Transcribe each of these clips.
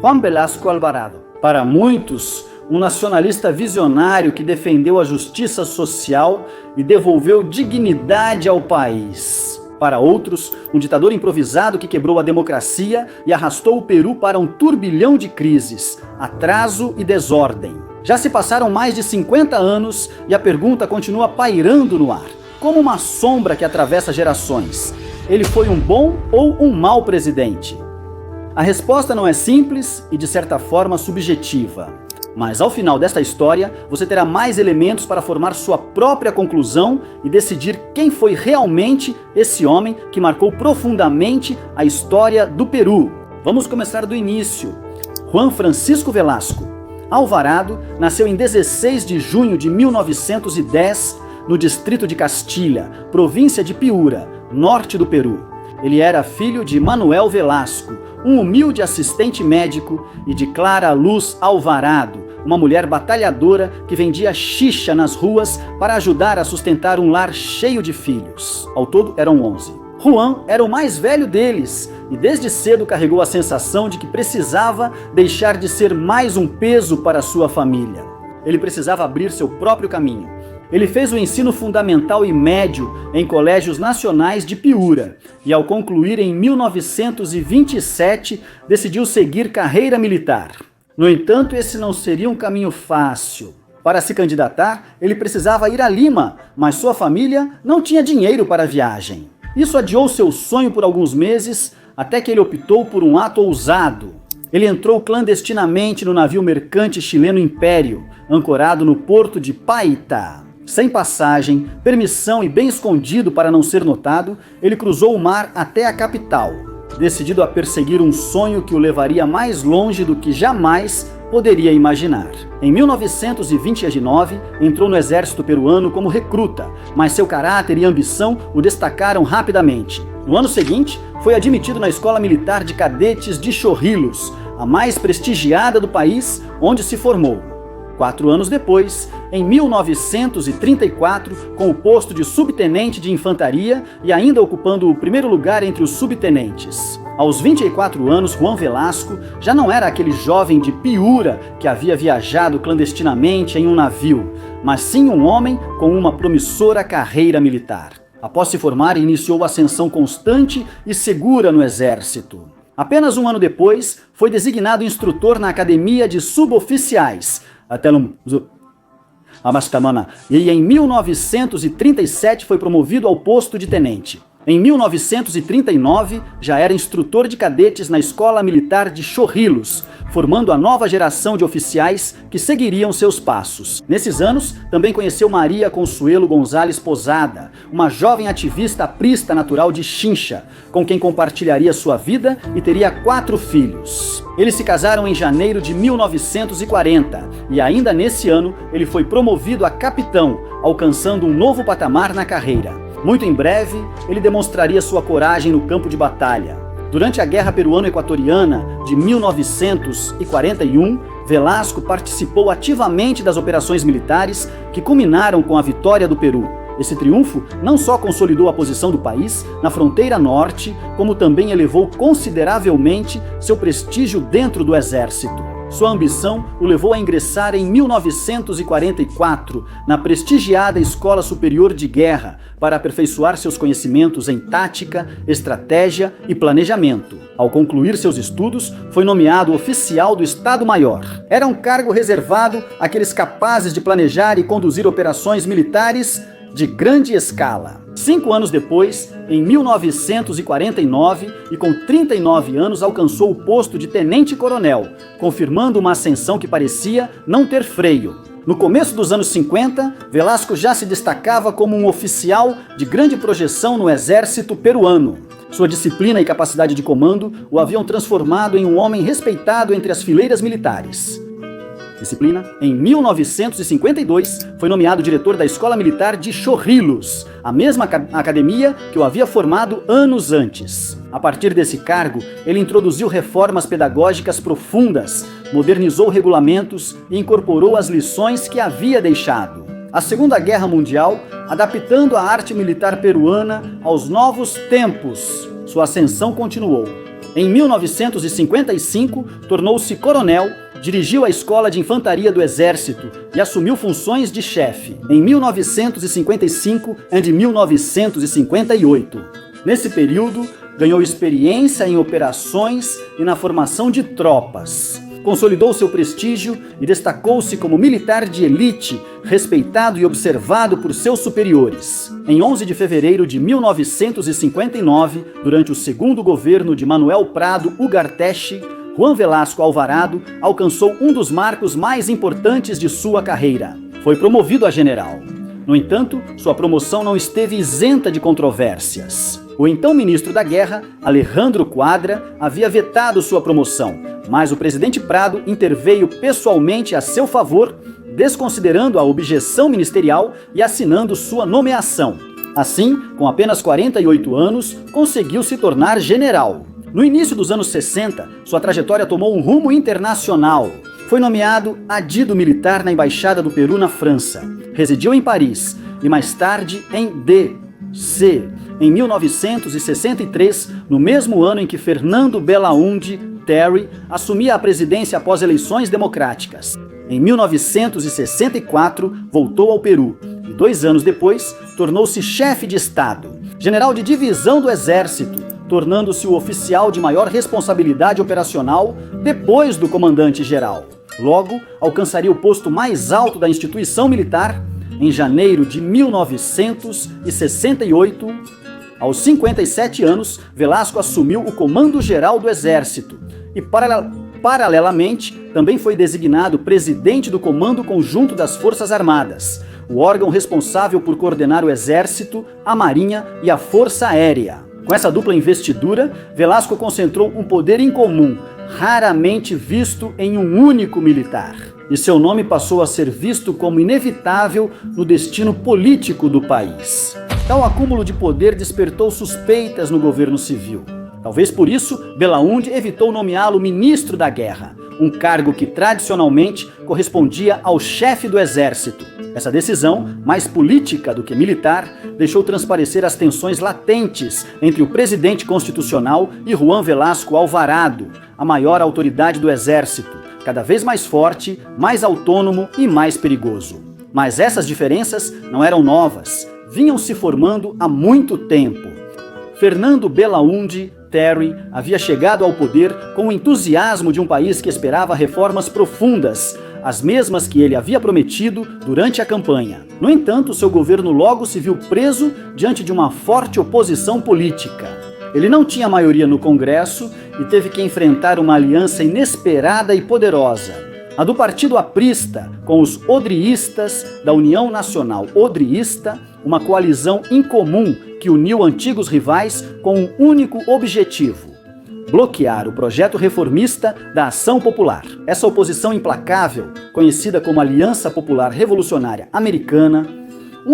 Juan Velasco Alvarado. Para muitos, um nacionalista visionário que defendeu a justiça social e devolveu dignidade ao país. Para outros, um ditador improvisado que quebrou a democracia e arrastou o Peru para um turbilhão de crises, atraso e desordem. Já se passaram mais de 50 anos e a pergunta continua pairando no ar, como uma sombra que atravessa gerações. Ele foi um bom ou um mau presidente? A resposta não é simples e, de certa forma, subjetiva. Mas ao final desta história, você terá mais elementos para formar sua própria conclusão e decidir quem foi realmente esse homem que marcou profundamente a história do Peru. Vamos começar do início. Juan Francisco Velasco Alvarado nasceu em 16 de junho de 1910, no distrito de Castilha, província de Piura, norte do Peru. Ele era filho de Manuel Velasco, um humilde assistente médico, e de Clara Luz Alvarado, uma mulher batalhadora que vendia xixa nas ruas para ajudar a sustentar um lar cheio de filhos. Ao todo eram 11. Juan era o mais velho deles e desde cedo carregou a sensação de que precisava deixar de ser mais um peso para sua família. Ele precisava abrir seu próprio caminho. Ele fez o ensino fundamental e médio em colégios nacionais de Piura e, ao concluir em 1927, decidiu seguir carreira militar. No entanto, esse não seria um caminho fácil. Para se candidatar, ele precisava ir a Lima, mas sua família não tinha dinheiro para a viagem. Isso adiou seu sonho por alguns meses, até que ele optou por um ato ousado. Ele entrou clandestinamente no navio mercante chileno Império, ancorado no porto de Paita. Sem passagem, permissão e bem escondido para não ser notado, ele cruzou o mar até a capital, decidido a perseguir um sonho que o levaria mais longe do que jamais poderia imaginar. Em 1929, entrou no exército peruano como recruta, mas seu caráter e ambição o destacaram rapidamente. No ano seguinte, foi admitido na Escola Militar de Cadetes de Chorrillos, a mais prestigiada do país, onde se formou. 4 anos depois, em 1934, com o posto de subtenente de infantaria e ainda ocupando o primeiro lugar entre os subtenentes. Aos 24 anos, Juan Velasco já não era aquele jovem de Piura que havia viajado clandestinamente em um navio, mas sim um homem com uma promissora carreira militar. Após se formar, iniciou ascensão constante e segura no exército. Apenas um ano depois, foi designado instrutor na Academia de Suboficiais, e em 1937 foi promovido ao posto de tenente. Em 1939, já era instrutor de cadetes na Escola Militar de Chorrillos, formando a nova geração de oficiais que seguiriam seus passos. Nesses anos, também conheceu Maria Consuelo Gonzalez Posada, uma jovem ativista aprista natural de Chincha, com quem compartilharia sua vida e teria 4 filhos. Eles se casaram em janeiro de 1940 e ainda nesse ano ele foi promovido a capitão, alcançando um novo patamar na carreira. Muito em breve, ele demonstraria sua coragem no campo de batalha. Durante a Guerra Peruano-Equatoriana de 1941, Velasco participou ativamente das operações militares que culminaram com a vitória do Peru. Esse triunfo não só consolidou a posição do país na fronteira norte, como também elevou consideravelmente seu prestígio dentro do exército. Sua ambição o levou a ingressar em 1944 na prestigiada Escola Superior de Guerra para aperfeiçoar seus conhecimentos em tática, estratégia e planejamento. Ao concluir seus estudos, foi nomeado oficial do Estado-Maior. Era um cargo reservado àqueles capazes de planejar e conduzir operações militares de grande escala. 5 anos depois, em 1949, e com 39 anos, alcançou o posto de tenente-coronel, confirmando uma ascensão que parecia não ter freio. No começo dos anos 50, Velasco já se destacava como um oficial de grande projeção no exército peruano. Sua disciplina e capacidade de comando o haviam transformado em um homem respeitado entre as fileiras militares. Em 1952, foi nomeado diretor da Escola Militar de Chorrillos, a mesma academia que o havia formado anos antes. A partir desse cargo, ele introduziu reformas pedagógicas profundas, modernizou regulamentos e incorporou as lições que havia deixado. A Segunda Guerra Mundial, adaptando a arte militar peruana aos novos tempos, sua ascensão continuou. Em 1955, tornou-se coronel, dirigiu a Escola de Infantaria do Exército e assumiu funções de chefe em 1955 e 1958. Nesse período, ganhou experiência em operações e na formação de tropas. Consolidou seu prestígio e destacou-se como militar de elite, respeitado e observado por seus superiores. Em 11 de fevereiro de 1959, durante o segundo governo de Manuel Prado Ugarteche, Juan Velasco Alvarado alcançou um dos marcos mais importantes de sua carreira. Foi promovido a general. No entanto, sua promoção não esteve isenta de controvérsias. O então ministro da Guerra, Alejandro Quadra, havia vetado sua promoção, mas o presidente Prado interveio pessoalmente a seu favor, desconsiderando a objeção ministerial e assinando sua nomeação. Assim, com apenas 48 anos, conseguiu se tornar general. No início dos anos 60, sua trajetória tomou um rumo internacional. Foi nomeado adido militar na Embaixada do Peru na França. Residiu em Paris e mais tarde em D.C. Em 1963, no mesmo ano em que Fernando Belaúnde Terry assumia a presidência após eleições democráticas. Em 1964, voltou ao Peru e 2 anos depois, tornou-se chefe de Estado, general de divisão do Exército, tornando-se o oficial de maior responsabilidade operacional depois do comandante-geral. Logo, alcançaria o posto mais alto da instituição militar em janeiro de 1968. Aos 57 anos, Velasco assumiu o comando-geral do Exército e, paralelamente, também foi designado presidente do Comando Conjunto das Forças Armadas, o órgão responsável por coordenar o Exército, a Marinha e a Força Aérea. Com essa dupla investidura, Velasco concentrou um poder incomum, raramente visto em um único militar. E seu nome passou a ser visto como inevitável no destino político do país. Tal acúmulo de poder despertou suspeitas no governo civil. Talvez por isso, Belaúnde evitou nomeá-lo ministro da Guerra, um cargo que tradicionalmente correspondia ao chefe do exército. Essa decisão, mais política do que militar, deixou transparecer as tensões latentes entre o presidente constitucional e Juan Velasco Alvarado, a maior autoridade do exército, cada vez mais forte, mais autônomo e mais perigoso. Mas essas diferenças não eram novas, vinham se formando há muito tempo. Fernando Belaúnde Terry havia chegado ao poder com o entusiasmo de um país que esperava reformas profundas, as mesmas que ele havia prometido durante a campanha. No entanto, seu governo logo se viu preso diante de uma forte oposição política. Ele não tinha maioria no Congresso e teve que enfrentar uma aliança inesperada e poderosa, a do Partido Aprista com os odriístas da União Nacional Odriísta, uma coalizão incomum que uniu antigos rivais com um único objetivo: bloquear o projeto reformista da Ação Popular. Essa oposição implacável, conhecida como Aliança Popular Revolucionária Americana,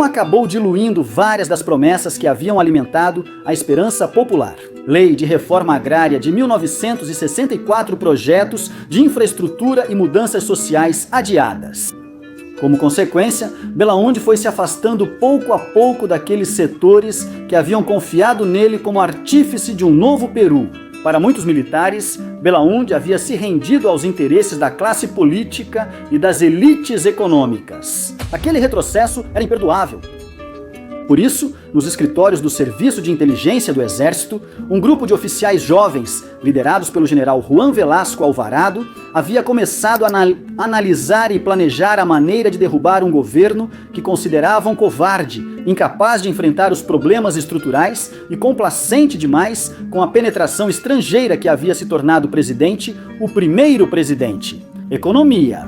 acabou diluindo várias das promessas que haviam alimentado a esperança popular. Lei de Reforma Agrária de 1964, projetos de infraestrutura e mudanças sociais adiadas. Como consequência, Belaúnde foi se afastando pouco a pouco daqueles setores que haviam confiado nele como artífice de um novo Peru. Para muitos militares, Belaúnde havia se rendido aos interesses da classe política e das elites econômicas. Aquele retrocesso era imperdoável. Por isso, nos escritórios do Serviço de Inteligência do Exército, um grupo de oficiais jovens, liderados pelo general Juan Velasco Alvarado, havia começado a analisar e planejar a maneira de derrubar um governo que consideravam covarde, incapaz de enfrentar os problemas estruturais e complacente demais com a penetração estrangeira que havia se tornado presidente, o primeiro presidente. Economia.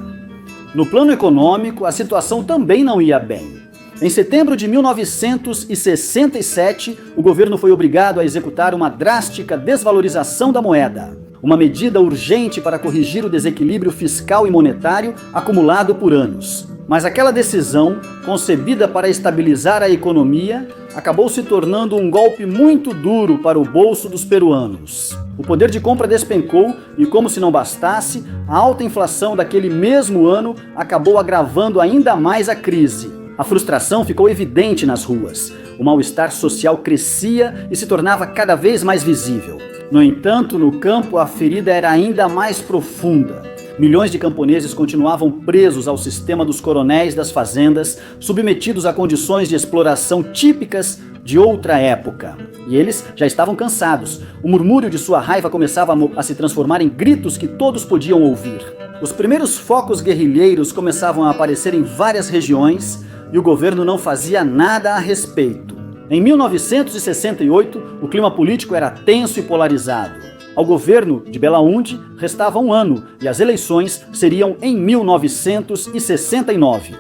No plano econômico, a situação também não ia bem. Em setembro de 1967, o governo foi obrigado a executar uma drástica desvalorização da moeda, uma medida urgente para corrigir o desequilíbrio fiscal e monetário acumulado por anos. Mas aquela decisão, concebida para estabilizar a economia, acabou se tornando um golpe muito duro para o bolso dos peruanos. O poder de compra despencou e, como se não bastasse, a alta inflação daquele mesmo ano acabou agravando ainda mais a crise. A frustração ficou evidente nas ruas. O mal-estar social crescia e se tornava cada vez mais visível. No entanto, no campo, a ferida era ainda mais profunda. Milhões de camponeses continuavam presos ao sistema dos coronéis das fazendas, submetidos a condições de exploração típicas de outra época. E eles já estavam cansados. O murmúrio de sua raiva começava a se transformar em gritos que todos podiam ouvir. Os primeiros focos guerrilheiros começavam a aparecer em várias regiões e o governo não fazia nada a respeito. Em 1968, o clima político era tenso e polarizado. Ao governo de Belaúnde restava um ano e as eleições seriam em 1969.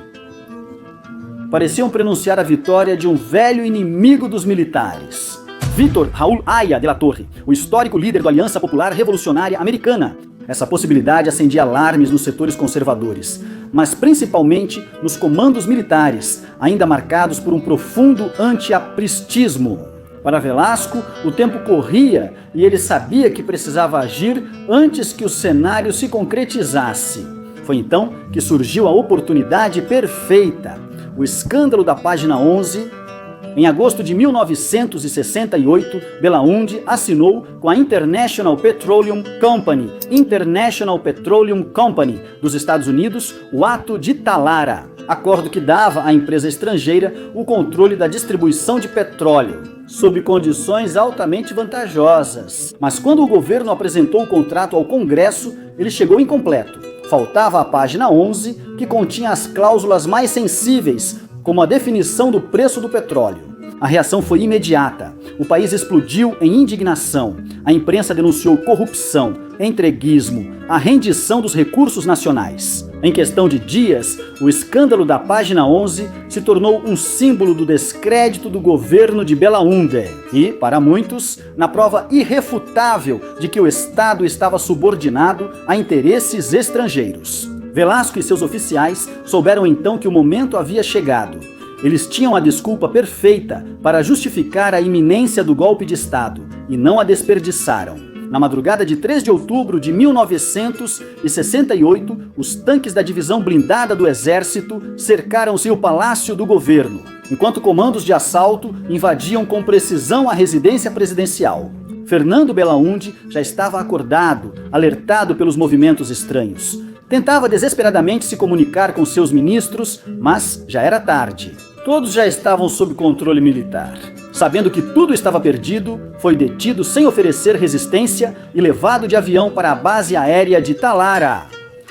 Pareciam prenunciar a vitória de um velho inimigo dos militares. Vítor Raul Aya de la Torre, o histórico líder da Aliança Popular Revolucionária Americana. Essa possibilidade acendia alarmes nos setores conservadores, mas principalmente nos comandos militares, ainda marcados por um profundo anti-apristismo. Para Velasco, o tempo corria e ele sabia que precisava agir antes que o cenário se concretizasse. Foi então que surgiu a oportunidade perfeita. O escândalo da página 11. Em agosto de 1968, Belaúnde assinou com a International Petroleum Company dos Estados Unidos o Ato de Talara, acordo que dava à empresa estrangeira o controle da distribuição de petróleo, sob condições altamente vantajosas. Mas quando o governo apresentou o contrato ao Congresso, ele chegou incompleto. Faltava a página 11, que continha as cláusulas mais sensíveis, como a definição do preço do petróleo. A reação foi imediata. O país explodiu em indignação. A imprensa denunciou corrupção, entreguismo, a rendição dos recursos nacionais. Em questão de dias, o escândalo da página 11 se tornou um símbolo do descrédito do governo de Belaúnde e, para muitos, na prova irrefutável de que o Estado estava subordinado a interesses estrangeiros. Velasco e seus oficiais souberam então que o momento havia chegado. Eles tinham a desculpa perfeita para justificar a iminência do golpe de Estado e não a desperdiçaram. Na madrugada de 3 de outubro de 1968, os tanques da divisão blindada do Exército cercaram-se o palácio do governo, enquanto comandos de assalto invadiam com precisão a residência presidencial. Fernando Belaúnde já estava acordado, alertado pelos movimentos estranhos. Tentava desesperadamente se comunicar com seus ministros, mas já era tarde. Todos já estavam sob controle militar. Sabendo que tudo estava perdido, foi detido sem oferecer resistência e levado de avião para a base aérea de Talara.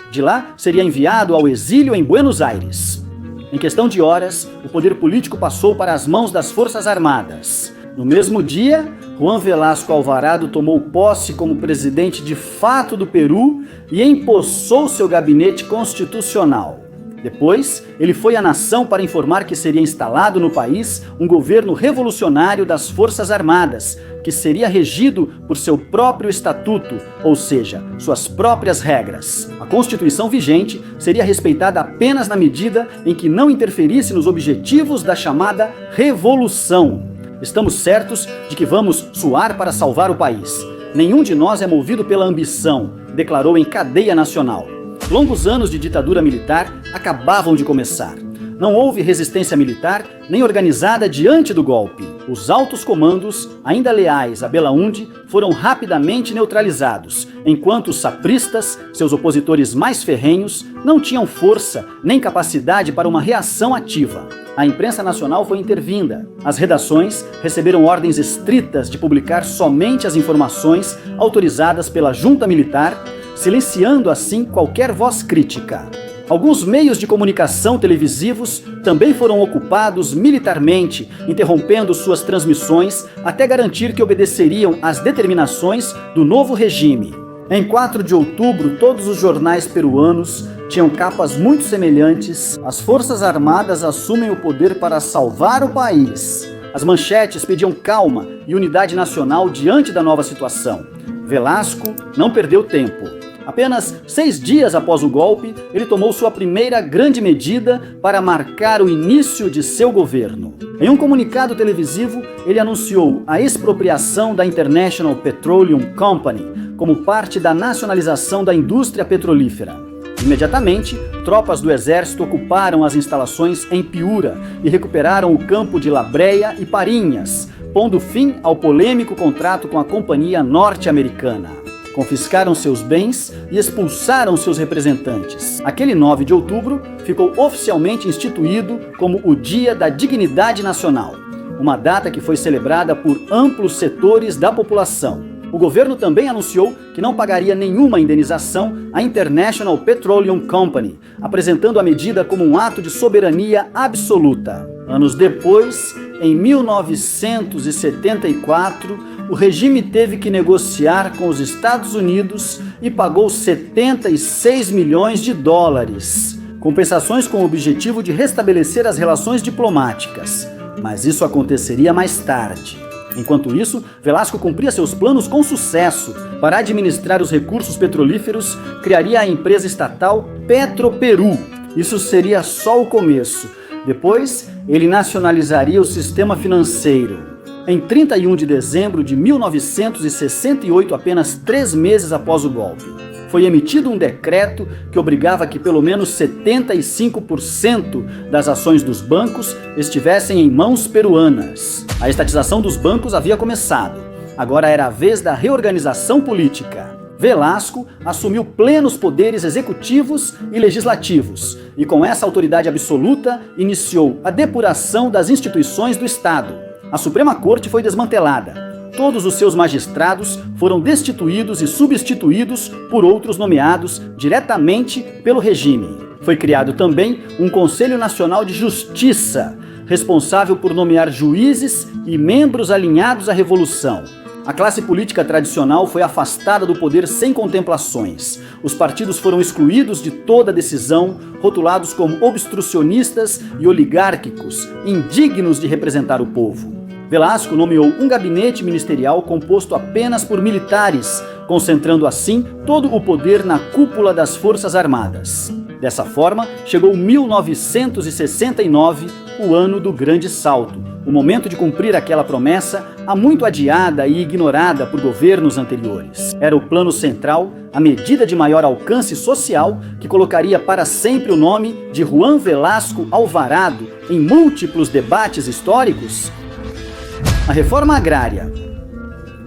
De lá, seria enviado ao exílio em Buenos Aires. Em questão de horas, o poder político passou para as mãos das Forças Armadas. No mesmo dia, Juan Velasco Alvarado tomou posse como presidente de fato do Peru e empossou seu gabinete constitucional. Depois, ele foi à nação para informar que seria instalado no país um governo revolucionário das Forças Armadas, que seria regido por seu próprio estatuto, ou seja, suas próprias regras. A Constituição vigente seria respeitada apenas na medida em que não interferisse nos objetivos da chamada Revolução. Estamos certos de que vamos suar para salvar o país. Nenhum de nós é movido pela ambição, declarou em cadeia nacional. Longos anos de ditadura militar acabavam de começar. Não houve resistência militar nem organizada diante do golpe. Os altos comandos, ainda leais a Belaúnde, foram rapidamente neutralizados, enquanto os sapristas, seus opositores mais ferrenhos, não tinham força nem capacidade para uma reação ativa. A imprensa nacional foi intervinda. As redações receberam ordens estritas de publicar somente as informações autorizadas pela junta militar, silenciando assim qualquer voz crítica. Alguns meios de comunicação televisivos também foram ocupados militarmente, interrompendo suas transmissões até garantir que obedeceriam às determinações do novo regime. Em 4 de outubro, todos os jornais peruanos tinham capas muito semelhantes. As Forças Armadas assumem o poder para salvar o país. As manchetes pediam calma e unidade nacional diante da nova situação. Velasco não perdeu tempo. Apenas 6 dias após o golpe, ele tomou sua primeira grande medida para marcar o início de seu governo. Em um comunicado televisivo, ele anunciou a expropriação da International Petroleum Company como parte da nacionalização da indústria petrolífera. Imediatamente, tropas do exército ocuparam as instalações em Piura e recuperaram o campo de La Breia e Parinhas, pondo fim ao polêmico contrato com a companhia norte-americana. Confiscaram seus bens e expulsaram seus representantes. Aquele 9 de outubro ficou oficialmente instituído como o Dia da Dignidade Nacional, uma data que foi celebrada por amplos setores da população. O governo também anunciou que não pagaria nenhuma indenização à International Petroleum Company, apresentando a medida como um ato de soberania absoluta. Anos depois, em 1974, o regime teve que negociar com os Estados Unidos e pagou 76 milhões de dólares, compensações com o objetivo de restabelecer as relações diplomáticas. Mas isso aconteceria mais tarde. Enquanto isso, Velasco cumpria seus planos com sucesso. Para administrar os recursos petrolíferos, criaria a empresa estatal Petroperú. Isso seria só o começo. Depois, ele nacionalizaria o sistema financeiro. Em 31 de dezembro de 1968, apenas 3 meses após o golpe, foi emitido um decreto que obrigava que pelo menos 75% das ações dos bancos estivessem em mãos peruanas. A estatização dos bancos havia começado. Agora era a vez da reorganização política. Velasco assumiu plenos poderes executivos e legislativos, e com essa autoridade absoluta iniciou a depuração das instituições do Estado. A Suprema Corte foi desmantelada. Todos os seus magistrados foram destituídos e substituídos por outros nomeados diretamente pelo regime. Foi criado também um Conselho Nacional de Justiça, responsável por nomear juízes e membros alinhados à Revolução. A classe política tradicional foi afastada do poder sem contemplações. Os partidos foram excluídos de toda decisão, rotulados como obstrucionistas e oligárquicos, indignos de representar o povo. Velasco nomeou um gabinete ministerial composto apenas por militares, concentrando assim todo o poder na cúpula das Forças Armadas. Dessa forma, chegou 1969, o ano do Grande Salto, o momento de cumprir aquela promessa há muito adiada e ignorada por governos anteriores. Era o Plano Central, a medida de maior alcance social que colocaria para sempre o nome de Juan Velasco Alvarado em múltiplos debates históricos. A reforma agrária.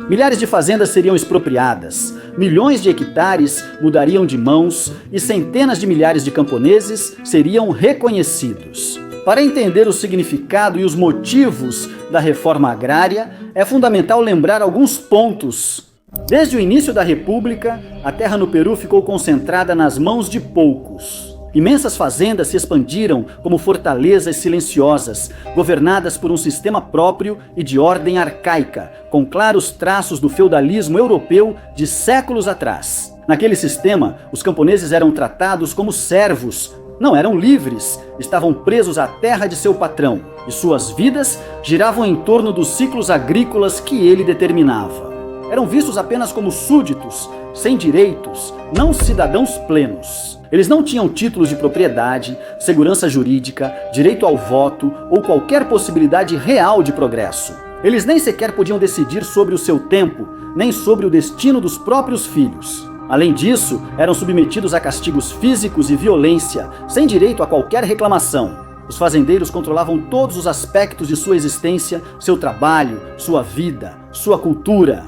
Milhares de fazendas seriam expropriadas, milhões de hectares mudariam de mãos e centenas de milhares de camponeses seriam reconhecidos. Para entender o significado e os motivos da reforma agrária, é fundamental lembrar alguns pontos. Desde o início da República, a terra no Peru ficou concentrada nas mãos de poucos. Imensas fazendas se expandiram como fortalezas silenciosas, governadas por um sistema próprio e de ordem arcaica, com claros traços do feudalismo europeu de séculos atrás. Naquele sistema, os camponeses eram tratados como servos, não eram livres, estavam presos à terra de seu patrão, e suas vidas giravam em torno dos ciclos agrícolas que ele determinava. Eram vistos apenas como súditos, sem direitos, não cidadãos plenos. Eles não tinham títulos de propriedade, segurança jurídica, direito ao voto ou qualquer possibilidade real de progresso. Eles nem sequer podiam decidir sobre o seu tempo, nem sobre o destino dos próprios filhos. Além disso, eram submetidos a castigos físicos e violência, sem direito a qualquer reclamação. Os fazendeiros controlavam todos os aspectos de sua existência, seu trabalho, sua vida, sua cultura.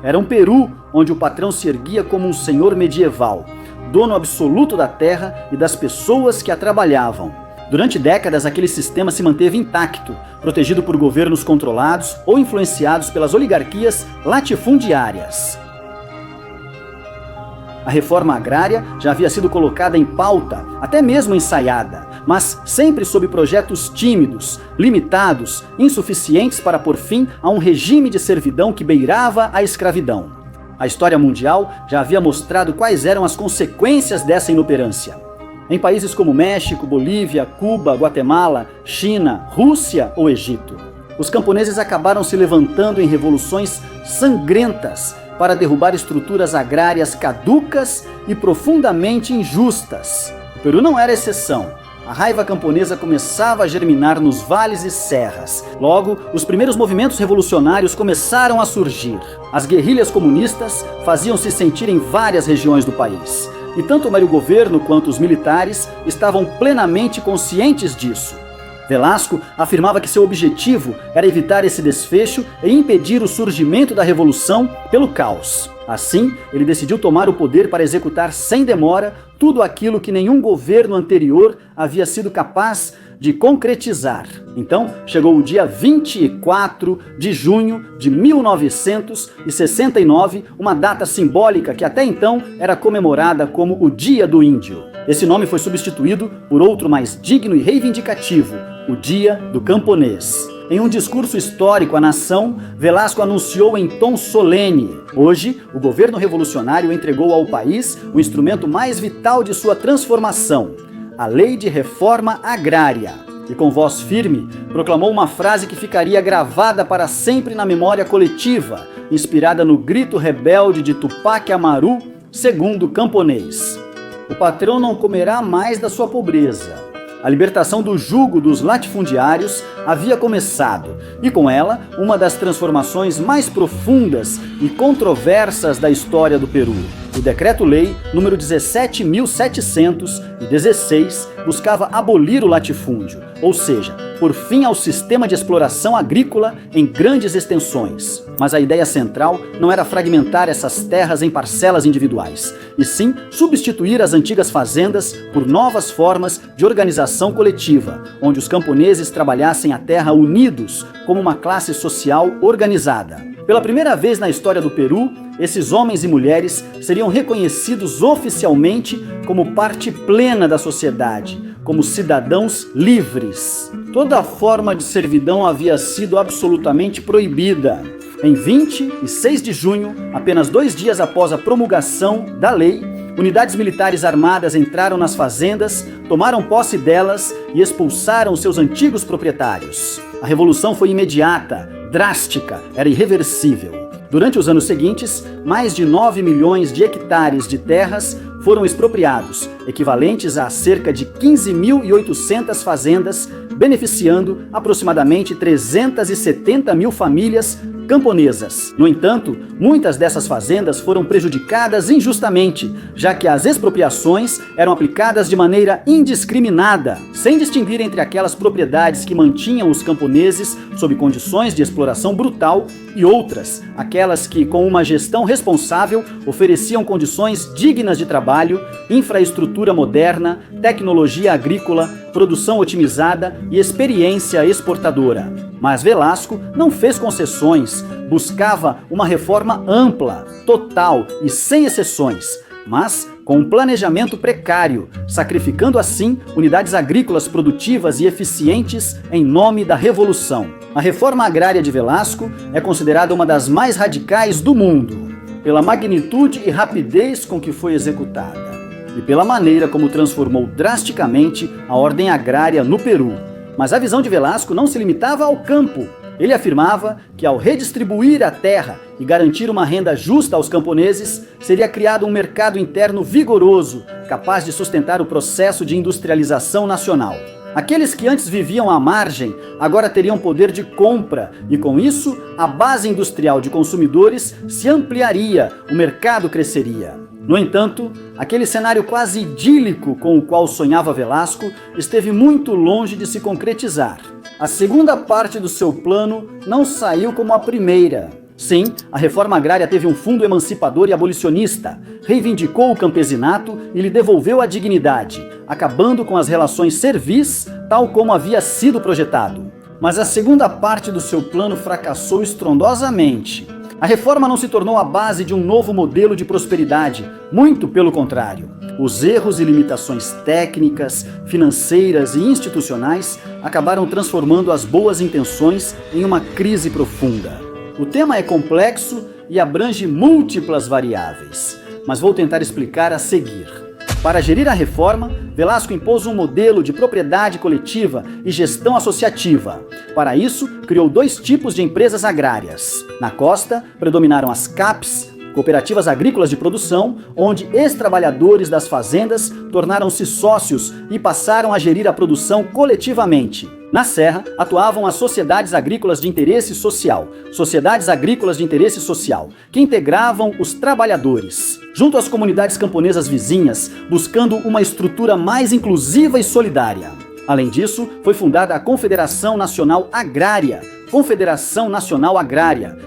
Era um Peru onde o patrão se erguia como um senhor medieval, dono absoluto da terra e das pessoas que a trabalhavam. Durante décadas, aquele sistema se manteve intacto, protegido por governos controlados ou influenciados pelas oligarquias latifundiárias. A reforma agrária já havia sido colocada em pauta, até mesmo ensaiada, mas sempre sob projetos tímidos, limitados, insuficientes para pôr fim a um regime de servidão que beirava a escravidão. A história mundial já havia mostrado quais eram as consequências dessa inoperância. Em países como México, Bolívia, Cuba, Guatemala, China, Rússia ou Egito, os camponeses acabaram se levantando em revoluções sangrentas para derrubar estruturas agrárias caducas e profundamente injustas. O Peru não era exceção. A raiva camponesa começava a germinar nos vales e serras. Logo, os primeiros movimentos revolucionários começaram a surgir. As guerrilhas comunistas faziam-se sentir em várias regiões do país. E tanto o governo quanto os militares estavam plenamente conscientes disso. Velasco afirmava que seu objetivo era evitar esse desfecho e impedir o surgimento da revolução pelo caos. Assim, ele decidiu tomar o poder para executar sem demora tudo aquilo que nenhum governo anterior havia sido capaz de concretizar. Então, chegou o dia 24 de junho de 1969, uma data simbólica que até então era comemorada como o Dia do Índio. Esse nome foi substituído por outro mais digno e reivindicativo, o Dia do Camponês. Em um discurso histórico à nação, Velasco anunciou em tom solene: hoje, o governo revolucionário entregou ao país o instrumento mais vital de sua transformação, a Lei de Reforma Agrária. E com voz firme, proclamou uma frase que ficaria gravada para sempre na memória coletiva, inspirada no grito rebelde de Tupac Amaru, segundo camponês: o patrão não comerá mais da sua pobreza. A libertação do jugo dos latifundiários havia começado, e com ela, uma das transformações mais profundas e controversas da história do Peru. O Decreto-Lei número 17.716 buscava abolir o latifúndio, ou seja, por fim ao sistema de exploração agrícola em grandes extensões. Mas a ideia central não era fragmentar essas terras em parcelas individuais, e sim substituir as antigas fazendas por novas formas de organização coletiva, onde os camponeses trabalhassem a terra unidos como uma classe social organizada. Pela primeira vez na história do Peru, esses homens e mulheres seriam reconhecidos oficialmente como parte plena da sociedade, como cidadãos livres. Toda forma de servidão havia sido absolutamente proibida. Em 26 de junho, apenas 2 dias após a promulgação da lei, unidades militares armadas entraram nas fazendas, tomaram posse delas e expulsaram seus antigos proprietários. A revolução foi imediata, drástica, era irreversível. Durante os anos seguintes, mais de 9 milhões de hectares de terras foram expropriados, equivalentes a cerca de 15.800 fazendas, beneficiando aproximadamente 370 mil famílias camponesas. No entanto, muitas dessas fazendas foram prejudicadas injustamente, já que as expropriações eram aplicadas de maneira indiscriminada, sem distinguir entre aquelas propriedades que mantinham os camponeses sob condições de exploração brutal e outras, aquelas que, com uma gestão responsável, ofereciam condições dignas de trabalho, infraestrutura moderna, tecnologia agrícola, produção otimizada e experiência exportadora. Mas Velasco não fez concessões, buscava uma reforma ampla, total e sem exceções, mas com um planejamento precário, sacrificando assim unidades agrícolas produtivas e eficientes em nome da revolução. A reforma agrária de Velasco é considerada uma das mais radicais do mundo, pela magnitude e rapidez com que foi executada, e pela maneira como transformou drasticamente a ordem agrária no Peru. Mas a visão de Velasco não se limitava ao campo. Ele afirmava que ao redistribuir a terra e garantir uma renda justa aos camponeses, seria criado um mercado interno vigoroso, capaz de sustentar o processo de industrialização nacional. Aqueles que antes viviam à margem, agora teriam poder de compra e, com isso, a base industrial de consumidores se ampliaria, o mercado cresceria. No entanto, aquele cenário quase idílico com o qual sonhava Velasco esteve muito longe de se concretizar. A segunda parte do seu plano não saiu como a primeira. Sim, a reforma agrária teve um fundo emancipador e abolicionista, reivindicou o campesinato e lhe devolveu a dignidade, acabando com as relações servis, tal como havia sido projetado. Mas a segunda parte do seu plano fracassou estrondosamente. A reforma não se tornou a base de um novo modelo de prosperidade, muito pelo contrário. Os erros e limitações técnicas, financeiras e institucionais acabaram transformando as boas intenções em uma crise profunda. O tema é complexo e abrange múltiplas variáveis, mas vou tentar explicar a seguir. Para gerir a reforma, Velasco impôs um modelo de propriedade coletiva e gestão associativa. Para isso, criou 2 tipos de empresas agrárias. Na costa, predominaram as CAPs, cooperativas agrícolas de produção, onde ex-trabalhadores das fazendas tornaram-se sócios e passaram a gerir a produção coletivamente. Na Serra, atuavam as sociedades agrícolas de interesse social, que integravam os trabalhadores, junto às comunidades camponesas vizinhas, buscando uma estrutura mais inclusiva e solidária. Além disso, foi fundada a Confederação Nacional Agrária,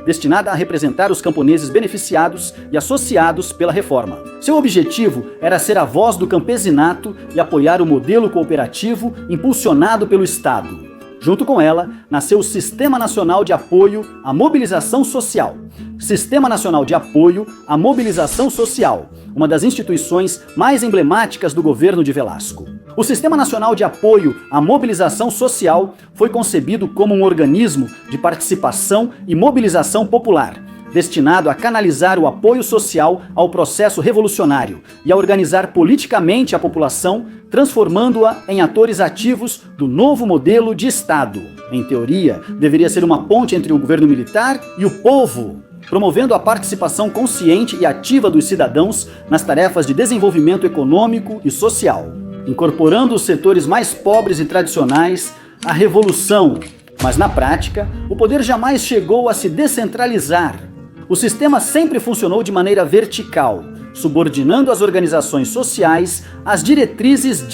destinada a representar os camponeses beneficiados e associados pela reforma. Seu objetivo era ser a voz do campesinato e apoiar o modelo cooperativo impulsionado pelo Estado. Junto com ela, nasceu o Sistema Nacional de Apoio à Mobilização Social. Sistema Nacional de Apoio à Mobilização Social, uma das instituições mais emblemáticas do governo de Velasco. O Sistema Nacional de Apoio à Mobilização Social foi concebido como um organismo de participação e mobilização popular, destinado a canalizar o apoio social ao processo revolucionário e a organizar politicamente a população, transformando-a em atores ativos do novo modelo de Estado. Em teoria, deveria ser uma ponte entre o governo militar e o povo, promovendo a participação consciente e ativa dos cidadãos nas tarefas de desenvolvimento econômico e social, incorporando os setores mais pobres e tradicionais à revolução. Mas na prática, o poder jamais chegou a se descentralizar. O sistema sempre funcionou de maneira vertical, subordinando as organizações sociais às diretrizes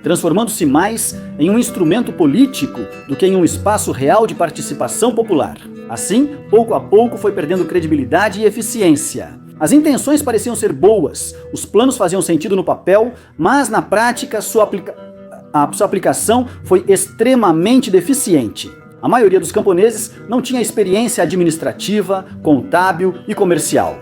transformando-se mais em um instrumento político do que em um espaço real de participação popular. Assim, pouco a pouco foi perdendo credibilidade e eficiência. As intenções pareciam ser boas, os planos faziam sentido no papel, mas na prática sua aplicação foi extremamente deficiente. A maioria dos camponeses não tinha experiência administrativa, contábil e comercial.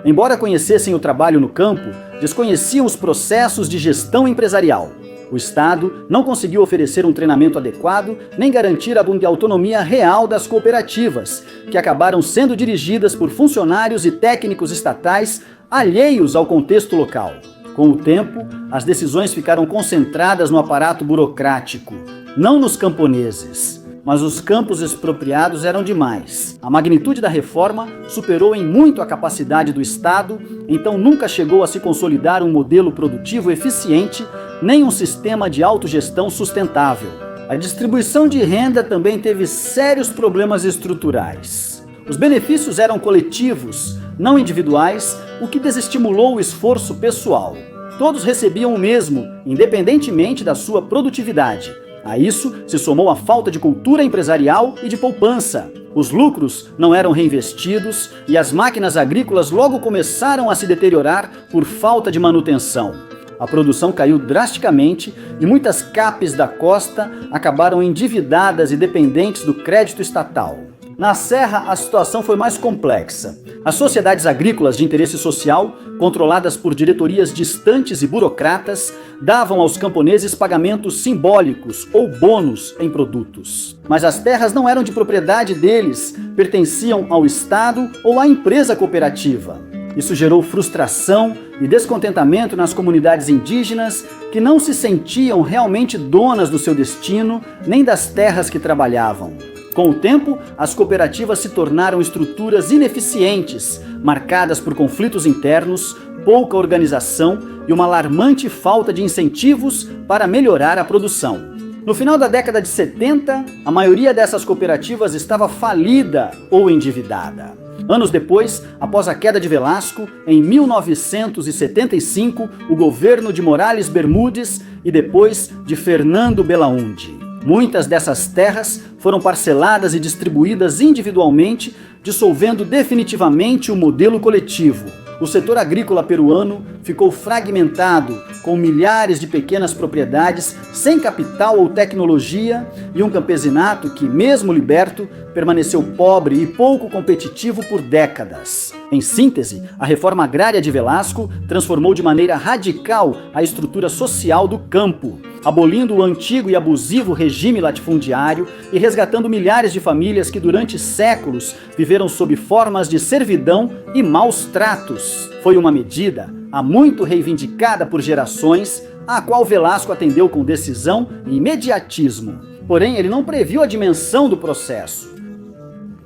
Embora conhecessem o trabalho no campo, desconheciam os processos de gestão empresarial. O Estado não conseguiu oferecer um treinamento adequado nem garantir a autonomia real das cooperativas, que acabaram sendo dirigidas por funcionários e técnicos estatais alheios ao contexto local. Com o tempo, as decisões ficaram concentradas no aparato burocrático, não nos camponeses. Mas os campos expropriados eram demais. A magnitude da reforma superou em muito a capacidade do Estado, então nunca chegou a se consolidar um modelo produtivo eficiente, nem um sistema de autogestão sustentável. A distribuição de renda também teve sérios problemas estruturais. Os benefícios eram coletivos, não individuais, o que desestimulou o esforço pessoal. Todos recebiam o mesmo, independentemente da sua produtividade. A isso se somou a falta de cultura empresarial e de poupança. Os lucros não eram reinvestidos e as máquinas agrícolas logo começaram a se deteriorar por falta de manutenção. A produção caiu drasticamente e muitas CAPs da costa acabaram endividadas e dependentes do crédito estatal. Na Serra, a situação foi mais complexa. As sociedades agrícolas de interesse social, controladas por diretorias distantes e burocratas, davam aos camponeses pagamentos simbólicos ou bônus em produtos. Mas as terras não eram de propriedade deles, pertenciam ao Estado ou à empresa cooperativa. Isso gerou frustração e descontentamento nas comunidades indígenas que não se sentiam realmente donas do seu destino nem das terras que trabalhavam. Com o tempo, as cooperativas se tornaram estruturas ineficientes, marcadas por conflitos internos, pouca organização e uma alarmante falta de incentivos para melhorar a produção. No final da década de 70, a maioria dessas cooperativas estava falida ou endividada. Anos depois, após a queda de Velasco, em 1975, o governo de Morales Bermúdez e depois de Fernando Belaúnde. Muitas dessas terras foram parceladas e distribuídas individualmente, dissolvendo definitivamente o modelo coletivo. O setor agrícola peruano ficou fragmentado, com milhares de pequenas propriedades sem capital ou tecnologia e um campesinato que, mesmo liberto, permaneceu pobre e pouco competitivo por décadas. Em síntese, a reforma agrária de Velasco transformou de maneira radical a estrutura social do campo, abolindo o antigo e abusivo regime latifundiário e resgatando milhares de famílias que durante séculos viveram sob formas de servidão e maus tratos. Foi uma medida há muito reivindicada por gerações, à qual Velasco atendeu com decisão e imediatismo. Porém, ele não previu a dimensão do processo.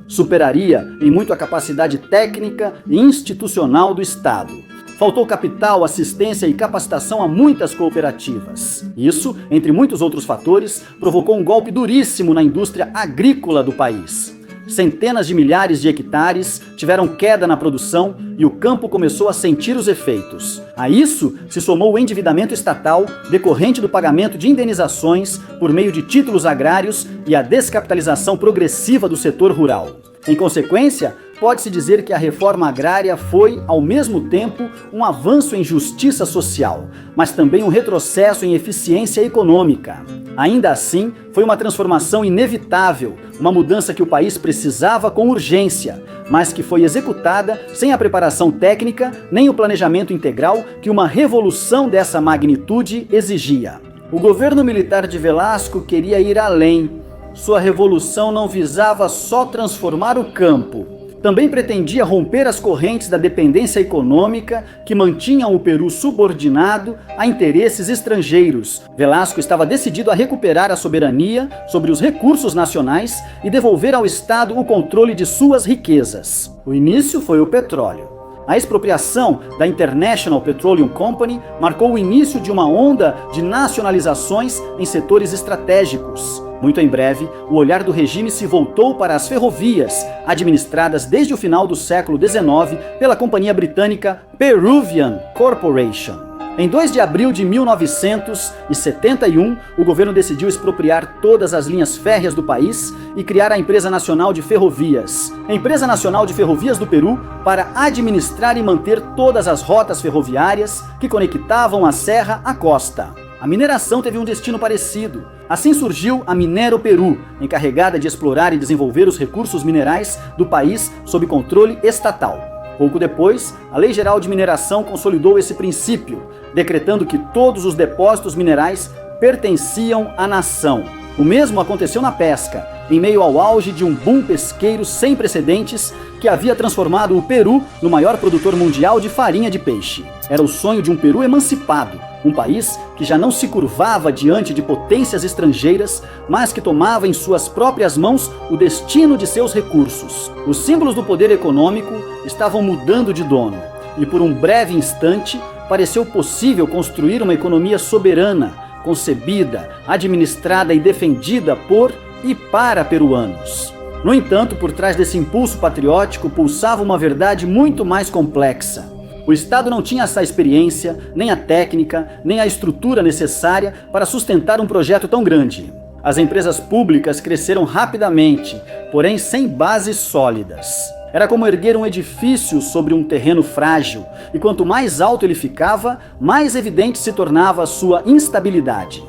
Superaria em muito a capacidade técnica e institucional do Estado. Faltou capital, assistência e capacitação a muitas cooperativas. Isso, entre muitos outros fatores, provocou um golpe duríssimo na indústria agrícola do país. Centenas de milhares de hectares tiveram queda na produção e o campo começou a sentir os efeitos. A isso se somou o endividamento estatal decorrente do pagamento de indenizações por meio de títulos agrários e a descapitalização progressiva do setor rural. Em consequência, pode-se dizer que a reforma agrária foi, ao mesmo tempo, um avanço em justiça social, mas também um retrocesso em eficiência econômica. Ainda assim, foi uma transformação inevitável, uma mudança que o país precisava com urgência, mas que foi executada sem a preparação técnica nem o planejamento integral que uma revolução dessa magnitude exigia. O governo militar de Velasco queria ir além. Sua revolução não visava só transformar o campo. Também pretendia romper as correntes da dependência econômica que mantinham o Peru subordinado a interesses estrangeiros. Velasco estava decidido a recuperar a soberania sobre os recursos nacionais e devolver ao Estado o controle de suas riquezas. O início foi o petróleo. A expropriação da International Petroleum Company marcou o início de uma onda de nacionalizações em setores estratégicos. Muito em breve, o olhar do regime se voltou para as ferrovias, administradas desde o final do século XIX pela companhia britânica Peruvian Corporation. Em 2 de abril de 1971, o governo decidiu expropriar todas as linhas férreas do país e criar a Empresa Nacional de Ferrovias, a Empresa Nacional de Ferrovias do Peru, para administrar e manter todas as rotas ferroviárias que conectavam a serra à costa. A mineração teve um destino parecido. Assim surgiu a Minero Peru, encarregada de explorar e desenvolver os recursos minerais do país sob controle estatal. Pouco depois, a Lei Geral de Mineração consolidou esse princípio, decretando que todos os depósitos minerais pertenciam à nação. O mesmo aconteceu na pesca, em meio ao auge de um boom pesqueiro sem precedentes que havia transformado o Peru no maior produtor mundial de farinha de peixe. Era o sonho de um Peru emancipado, um país que já não se curvava diante de potências estrangeiras, mas que tomava em suas próprias mãos o destino de seus recursos. Os símbolos do poder econômico estavam mudando de dono, e por um breve instante pareceu possível construir uma economia soberana, concebida, administrada e defendida por e para peruanos. No entanto, por trás desse impulso patriótico pulsava uma verdade muito mais complexa. O Estado não tinha essa experiência, nem a técnica, nem a estrutura necessária para sustentar um projeto tão grande. As empresas públicas cresceram rapidamente, porém sem bases sólidas. Era como erguer um edifício sobre um terreno frágil, e quanto mais alto ele ficava, mais evidente se tornava a sua instabilidade.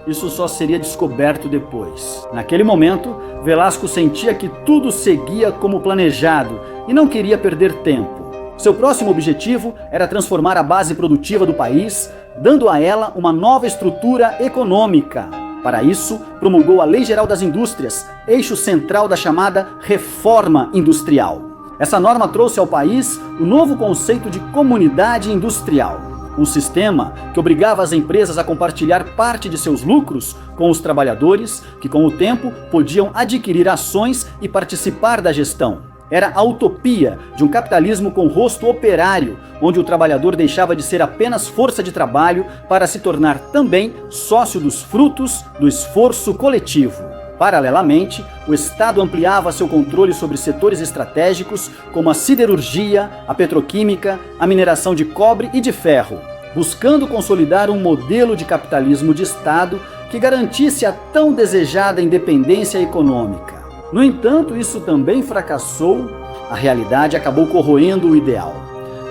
Isso só seria descoberto depois. Naquele momento, Velasco sentia que tudo seguia como planejado e não queria perder tempo. Seu próximo objetivo era transformar a base produtiva do país, dando a ela uma nova estrutura econômica. Para isso, promulgou a Lei Geral das Indústrias, eixo central da chamada Reforma Industrial. Essa norma trouxe ao país o novo conceito de comunidade industrial, um sistema que obrigava as empresas a compartilhar parte de seus lucros com os trabalhadores, que com o tempo podiam adquirir ações e participar da gestão. Era a utopia de um capitalismo com rosto operário, onde o trabalhador deixava de ser apenas força de trabalho para se tornar também sócio dos frutos do esforço coletivo. Paralelamente, o Estado ampliava seu controle sobre setores estratégicos como a siderurgia, a petroquímica, a mineração de cobre e de ferro, buscando consolidar um modelo de capitalismo de Estado que garantisse a tão desejada independência econômica. No entanto, isso também fracassou. A realidade acabou corroendo o ideal.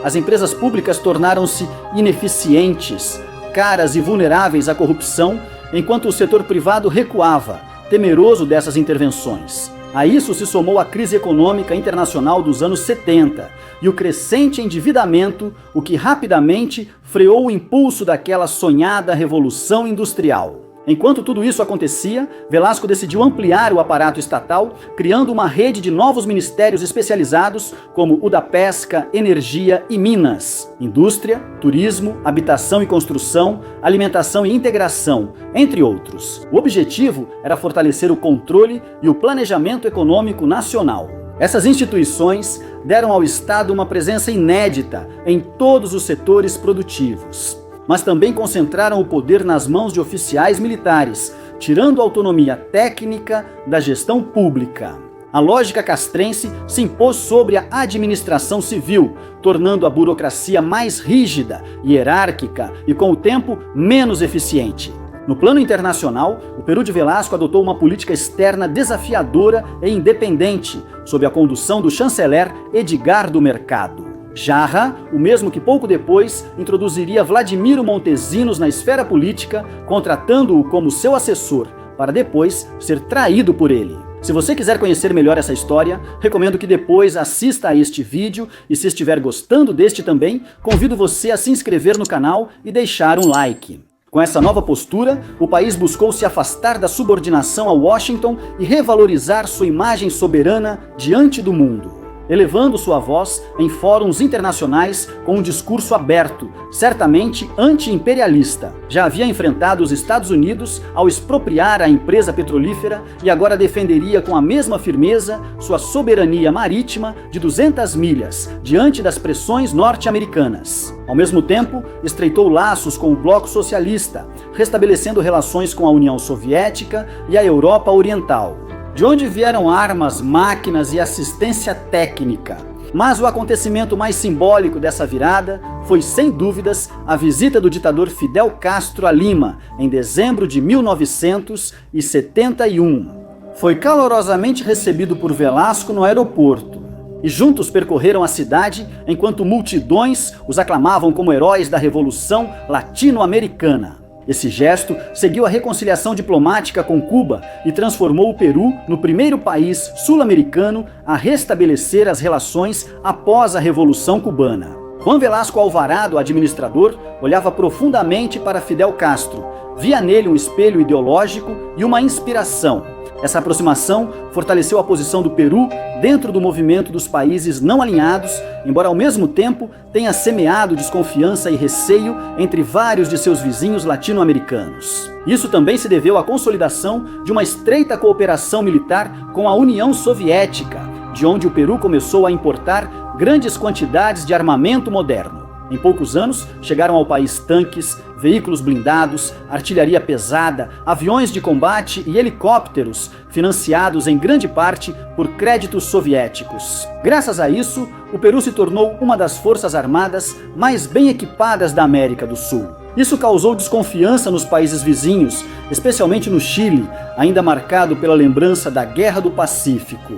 As empresas públicas tornaram-se ineficientes, caras e vulneráveis à corrupção, enquanto o setor privado recuava, temeroso dessas intervenções. A isso se somou a crise econômica internacional dos anos 70 e o crescente endividamento, o que rapidamente freou o impulso daquela sonhada revolução industrial. Enquanto tudo isso acontecia, Velasco decidiu ampliar o aparato estatal, criando uma rede de novos ministérios especializados, como o da Pesca, Energia e Minas, Indústria, Turismo, Habitação e Construção, Alimentação e Integração, entre outros. O objetivo era fortalecer o controle e o planejamento econômico nacional. Essas instituições deram ao Estado uma presença inédita em todos os setores produtivos, mas também concentraram o poder nas mãos de oficiais militares, tirando a autonomia técnica da gestão pública. A lógica castrense se impôs sobre a administração civil, tornando a burocracia mais rígida, hierárquica e, com o tempo, menos eficiente. No plano internacional, o Peru de Velasco adotou uma política externa desafiadora e independente, sob a condução do chanceler Edgar do Mercado. Jarra, o mesmo que pouco depois introduziria Vladimiro Montesinos na esfera política, contratando-o como seu assessor, para depois ser traído por ele. Se você quiser conhecer melhor essa história, recomendo que depois assista a este vídeo e, se estiver gostando deste também, convido você a se inscrever no canal e deixar um like. Com essa nova postura, o país buscou se afastar da subordinação a Washington e revalorizar sua imagem soberana diante do mundo, elevando sua voz em fóruns internacionais com um discurso aberto, certamente anti-imperialista. Já havia enfrentado os Estados Unidos ao expropriar a empresa petrolífera e agora defenderia com a mesma firmeza sua soberania marítima de 200 milhas diante das pressões norte-americanas. Ao mesmo tempo, estreitou laços com o Bloco Socialista, restabelecendo relações com a União Soviética e a Europa Oriental, de onde vieram armas, máquinas e assistência técnica. Mas o acontecimento mais simbólico dessa virada foi, sem dúvidas, a visita do ditador Fidel Castro a Lima, em dezembro de 1971. Foi calorosamente recebido por Velasco no aeroporto, e juntos percorreram a cidade enquanto multidões os aclamavam como heróis da Revolução Latino-Americana. Esse gesto seguiu a reconciliação diplomática com Cuba e transformou o Peru no primeiro país sul-americano a restabelecer as relações após a Revolução Cubana. Juan Velasco Alvarado, administrador, olhava profundamente para Fidel Castro, via nele um espelho ideológico e uma inspiração. Essa aproximação fortaleceu a posição do Peru dentro do movimento dos países não alinhados, embora ao mesmo tempo tenha semeado desconfiança e receio entre vários de seus vizinhos latino-americanos. Isso também se deveu à consolidação de uma estreita cooperação militar com a União Soviética, de onde o Peru começou a importar grandes quantidades de armamento moderno. Em poucos anos, chegaram ao país tanques, veículos blindados, artilharia pesada, aviões de combate e helicópteros, financiados em grande parte por créditos soviéticos. Graças a isso, o Peru se tornou uma das forças armadas mais bem equipadas da América do Sul. Isso causou desconfiança nos países vizinhos, especialmente no Chile, ainda marcado pela lembrança da Guerra do Pacífico.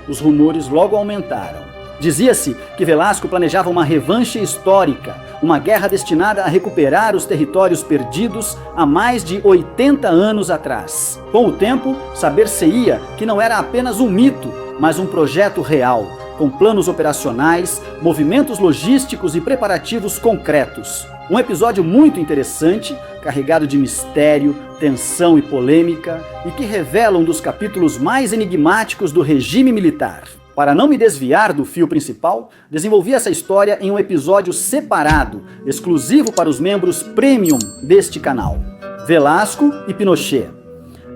Os rumores logo aumentaram. Dizia-se que Velasco planejava uma revanche histórica, uma guerra destinada a recuperar os territórios perdidos há mais de 80 anos atrás. Com o tempo, saber-se-ia que não era apenas um mito, mas um projeto real, com planos operacionais, movimentos logísticos e preparativos concretos. Um episódio muito interessante, carregado de mistério, tensão e polêmica, e que revela um dos capítulos mais enigmáticos do regime militar. Para não me desviar do fio principal, desenvolvi essa história em um episódio separado, exclusivo para os membros premium deste canal. Velasco e Pinochet.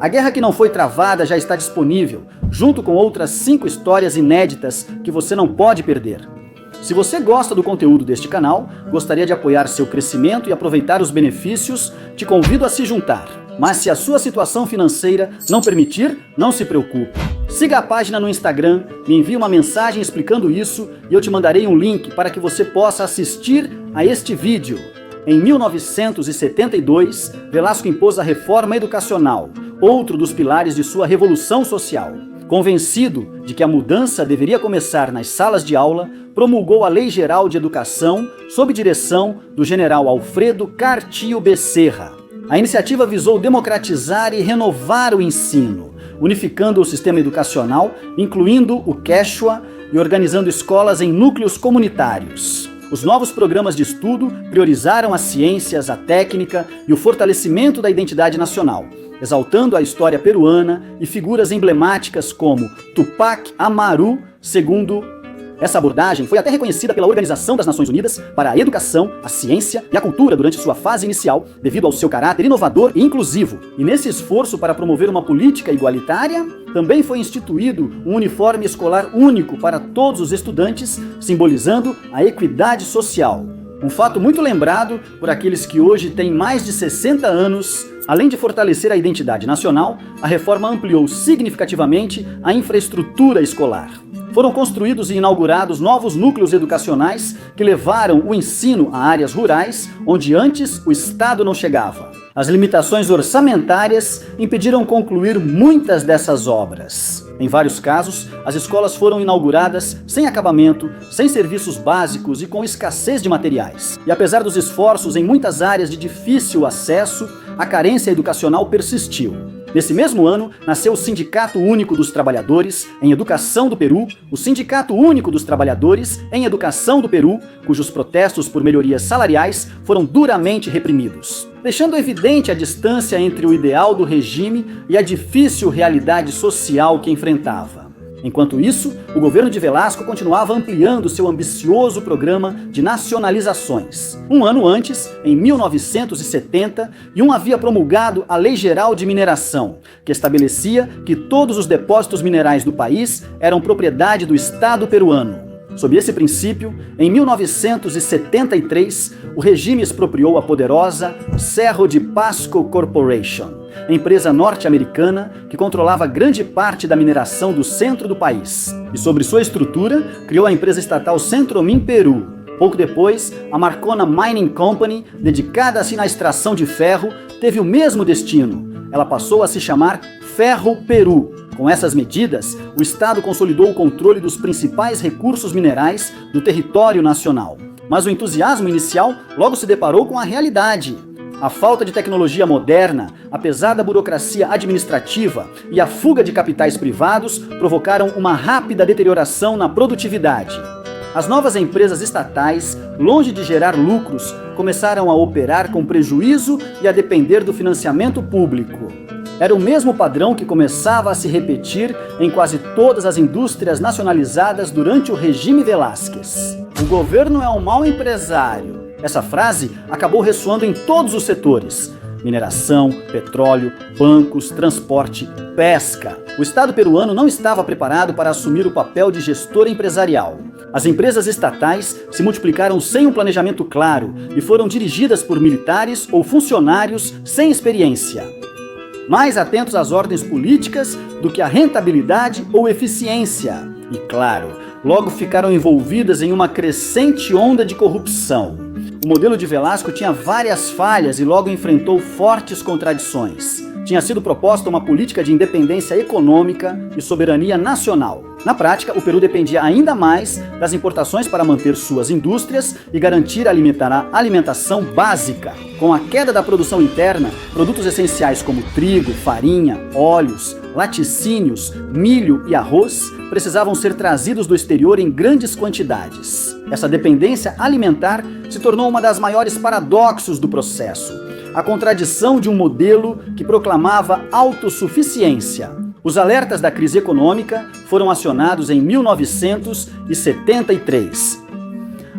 A guerra que não foi travada já está disponível, junto com outras 5 histórias inéditas que você não pode perder. Se você gosta do conteúdo deste canal, gostaria de apoiar seu crescimento e aproveitar os benefícios, te convido a se juntar. Mas se a sua situação financeira não permitir, não se preocupe. Siga a página no Instagram, me envie uma mensagem explicando isso e eu te mandarei um link para que você possa assistir a este vídeo. Em 1972, Velasco impôs a reforma educacional, outro dos pilares de sua revolução social. Convencido de que a mudança deveria começar nas salas de aula, promulgou a Lei Geral de Educação sob direção do general Alfredo Cartillo Becerra. A iniciativa visou democratizar e renovar o ensino, unificando o sistema educacional, incluindo o Quechua e organizando escolas em núcleos comunitários. Os novos programas de estudo priorizaram as ciências, a técnica e o fortalecimento da identidade nacional, exaltando a história peruana e figuras emblemáticas como Tupac Amaru, segundo. Essa abordagem foi até reconhecida pela Organização das Nações Unidas para a Educação, a Ciência e a Cultura durante sua fase inicial, devido ao seu caráter inovador e inclusivo. E nesse esforço para promover uma política igualitária, também foi instituído um uniforme escolar único para todos os estudantes, simbolizando a equidade social. Um fato muito lembrado por aqueles que hoje têm mais de 60 anos. Além de fortalecer a identidade nacional, a reforma ampliou significativamente a infraestrutura escolar. Foram construídos e inaugurados novos núcleos educacionais que levaram o ensino a áreas rurais, onde antes o Estado não chegava. As limitações orçamentárias impediram concluir muitas dessas obras. Em vários casos, as escolas foram inauguradas sem acabamento, sem serviços básicos e com escassez de materiais. E apesar dos esforços em muitas áreas de difícil acesso, a carência educacional persistiu. Nesse mesmo ano, nasceu o Sindicato Único dos Trabalhadores em Educação do Peru, o Sindicato Único dos Trabalhadores em Educação do Peru, cujos protestos por melhorias salariais foram duramente reprimidos, deixando evidente a distância entre o ideal do regime e a difícil realidade social que enfrentava. Enquanto isso, o governo de Velasco continuava ampliando seu ambicioso programa de nacionalizações. Um ano antes, em 1970, havia promulgado a Lei Geral de Mineração, que estabelecia que todos os depósitos minerais do país eram propriedade do Estado peruano. Sob esse princípio, em 1973, o regime expropriou a poderosa Cerro de Pasco Corporation, empresa norte-americana que controlava grande parte da mineração do centro do país. E sobre sua estrutura, criou a empresa estatal Centro-Min Peru. Pouco depois, a Marcona Mining Company, dedicada-se na extração de ferro, teve o mesmo destino. Ela passou a se chamar Ferro Peru. Com essas medidas, o Estado consolidou o controle dos principais recursos minerais do território nacional. Mas o entusiasmo inicial logo se deparou com a realidade. A falta de tecnologia moderna, a pesada burocracia administrativa e a fuga de capitais privados provocaram uma rápida deterioração na produtividade. As novas empresas estatais, longe de gerar lucros, começaram a operar com prejuízo e a depender do financiamento público. Era o mesmo padrão que começava a se repetir em quase todas as indústrias nacionalizadas durante o regime Velásquez. O governo é um mau empresário. Essa frase acabou ressoando em todos os setores: mineração, petróleo, bancos, transporte, pesca. O Estado peruano não estava preparado para assumir o papel de gestor empresarial. As empresas estatais se multiplicaram sem um planejamento claro e foram dirigidas por militares ou funcionários sem experiência, mais atentos às ordens políticas do que à rentabilidade ou eficiência. E, claro, logo ficaram envolvidas em uma crescente onda de corrupção. O modelo de Velasco tinha várias falhas e logo enfrentou fortes contradições. Tinha sido proposta uma política de independência econômica e soberania nacional. Na prática, o Peru dependia ainda mais das importações para manter suas indústrias e garantir a alimentação básica. Com a queda da produção interna, produtos essenciais como trigo, farinha, óleos, laticínios, milho e arroz precisavam ser trazidos do exterior em grandes quantidades. Essa dependência alimentar se tornou uma das maiores paradoxos do processo. A contradição de um modelo que proclamava autossuficiência. Os alertas da crise econômica foram acionados em 1973.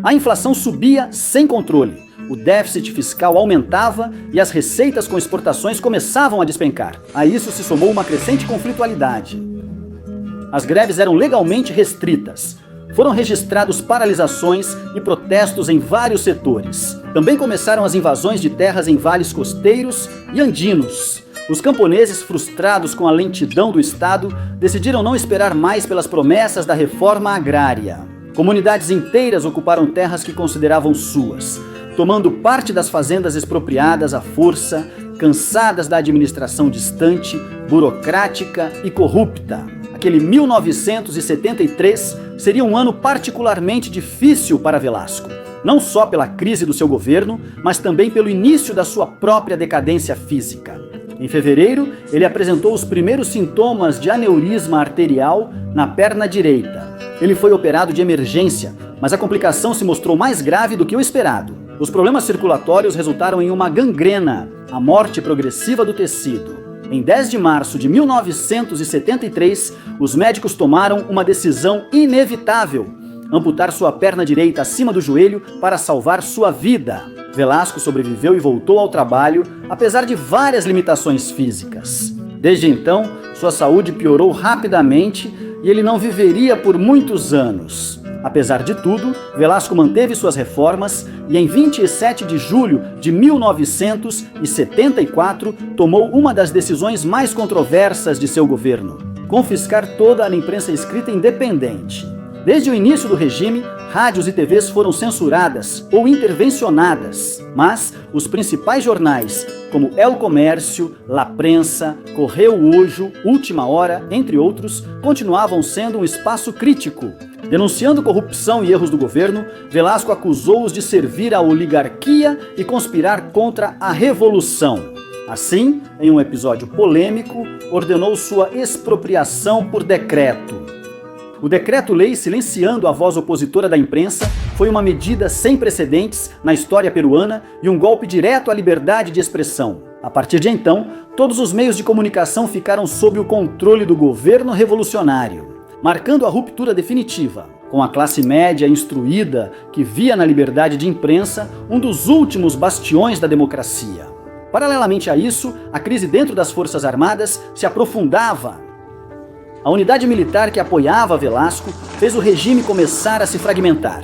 A inflação subia sem controle, o déficit fiscal aumentava e as receitas com exportações começavam a despencar. A isso se somou uma crescente conflitualidade. As greves eram legalmente restritas. Foram registrados paralisações e protestos em vários setores. Também começaram as invasões de terras em vales costeiros e andinos. Os camponeses, frustrados com a lentidão do Estado, decidiram não esperar mais pelas promessas da reforma agrária. Comunidades inteiras ocuparam terras que consideravam suas, tomando parte das fazendas expropriadas à força, cansadas da administração distante, burocrática e corrupta. Aquele 1973 seria um ano particularmente difícil para Velasco, não só pela crise do seu governo, mas também pelo início da sua própria decadência física. Em fevereiro, ele apresentou os primeiros sintomas de aneurisma arterial na perna direita. Ele foi operado de emergência, mas a complicação se mostrou mais grave do que o esperado. Os problemas circulatórios resultaram em uma gangrena, a morte progressiva do tecido. Em 10 de março de 1973, os médicos tomaram uma decisão inevitável: amputar sua perna direita acima do joelho para salvar sua vida. Velasco sobreviveu e voltou ao trabalho, apesar de várias limitações físicas. Desde então, sua saúde piorou rapidamente e ele não viveria por muitos anos. Apesar de tudo, Velasco manteve suas reformas e em 27 de julho de 1974 tomou uma das decisões mais controversas de seu governo: confiscar toda a imprensa escrita independente. Desde o início do regime, rádios e TVs foram censuradas ou intervencionadas, mas os principais jornais, como El Comércio, La Prensa, Correo Hoje, Última Hora, entre outros, continuavam sendo um espaço crítico. Denunciando corrupção e erros do governo, Velasco acusou-os de servir à oligarquia e conspirar contra a revolução. Assim, em um episódio polêmico, ordenou sua expropriação por decreto. O decreto-lei silenciando a voz opositora da imprensa foi uma medida sem precedentes na história peruana e um golpe direto à liberdade de expressão. A partir de então, todos os meios de comunicação ficaram sob o controle do governo revolucionário, marcando a ruptura definitiva, com a classe média instruída que via na liberdade de imprensa um dos últimos bastiões da democracia. Paralelamente a isso, a crise dentro das Forças Armadas se aprofundava. A unidade militar que apoiava Velasco fez o regime começar a se fragmentar.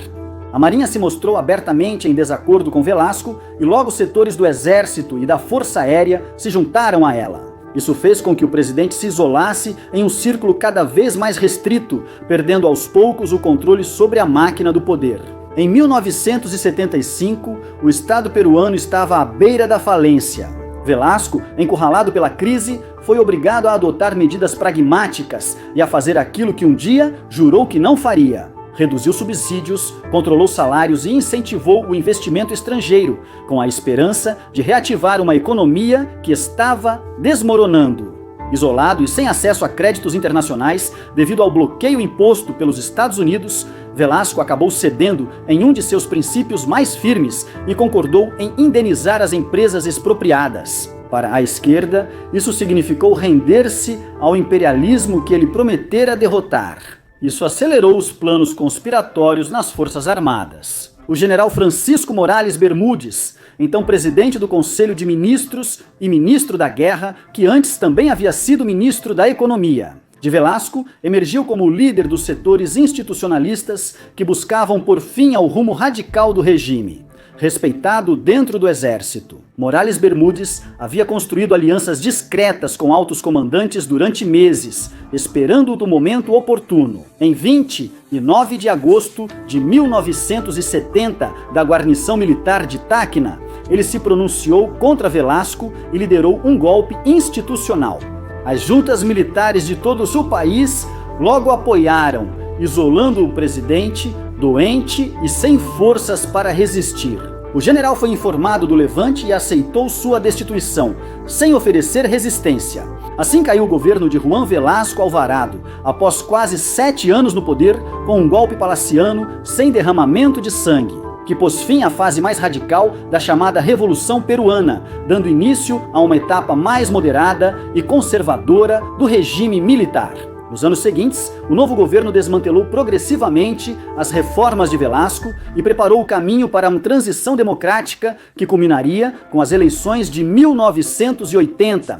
A Marinha se mostrou abertamente em desacordo com Velasco e logo setores do Exército e da Força Aérea se juntaram a ela. Isso fez com que o presidente se isolasse em um círculo cada vez mais restrito, perdendo aos poucos o controle sobre a máquina do poder. Em 1975, o Estado peruano estava à beira da falência. Velasco, encurralado pela crise, foi obrigado a adotar medidas pragmáticas e a fazer aquilo que um dia jurou que não faria. Reduziu subsídios, controlou salários e incentivou o investimento estrangeiro, com a esperança de reativar uma economia que estava desmoronando. Isolado e sem acesso a créditos internacionais devido ao bloqueio imposto pelos Estados Unidos, Velasco acabou cedendo em um de seus princípios mais firmes e concordou em indenizar as empresas expropriadas. Para a esquerda, isso significou render-se ao imperialismo que ele prometera derrotar. Isso acelerou os planos conspiratórios nas Forças Armadas. O general Francisco Morales Bermúdez, então presidente do Conselho de Ministros e ministro da Guerra, que antes também havia sido ministro da Economia, de Velasco, emergiu como líder dos setores institucionalistas que buscavam pôr fim ao rumo radical do regime. Respeitado dentro do Exército, Morales Bermúdez havia construído alianças discretas com altos comandantes durante meses, esperando o momento oportuno. Em 29 de agosto de 1970, da guarnição militar de Tacna, ele se pronunciou contra Velasco e liderou um golpe institucional. As juntas militares de todo o seu país logo apoiaram, isolando o presidente, doente e sem forças para resistir. O general foi informado do levante e aceitou sua destituição, sem oferecer resistência. Assim caiu o governo de Juan Velasco Alvarado, após quase 7 anos no poder, com um golpe palaciano sem derramamento de sangue, que pôs fim à fase mais radical da chamada Revolução Peruana, dando início a uma etapa mais moderada e conservadora do regime militar. Nos anos seguintes, o novo governo desmantelou progressivamente as reformas de Velasco e preparou o caminho para uma transição democrática que culminaria com as eleições de 1980.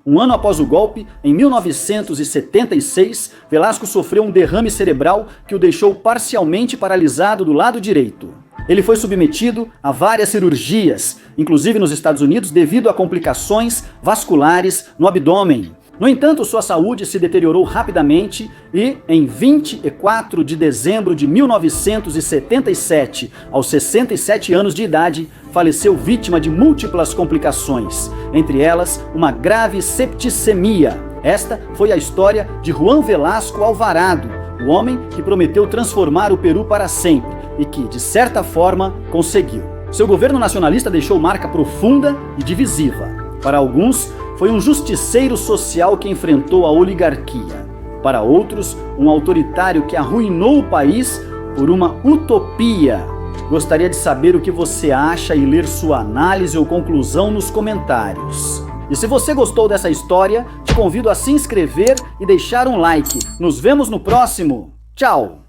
Um ano após o golpe, em 1976, Velasco sofreu um derrame cerebral que o deixou parcialmente paralisado do lado direito. Ele foi submetido a várias cirurgias, inclusive nos Estados Unidos, devido a complicações vasculares no abdômen. No entanto, sua saúde se deteriorou rapidamente e, em 24 de dezembro de 1977, aos 67 anos de idade, faleceu vítima de múltiplas complicações, entre elas uma grave septicemia. Esta foi a história de Juan Velasco Alvarado, o homem que prometeu transformar o Peru para sempre e que, de certa forma, conseguiu. Seu governo nacionalista deixou marca profunda e divisiva. Para alguns, foi um justiceiro social que enfrentou a oligarquia. Para outros, um autoritário que arruinou o país por uma utopia. Gostaria de saber o que você acha e ler sua análise ou conclusão nos comentários. E se você gostou dessa história, te convido a se inscrever e deixar um like. Nos vemos no próximo. Tchau!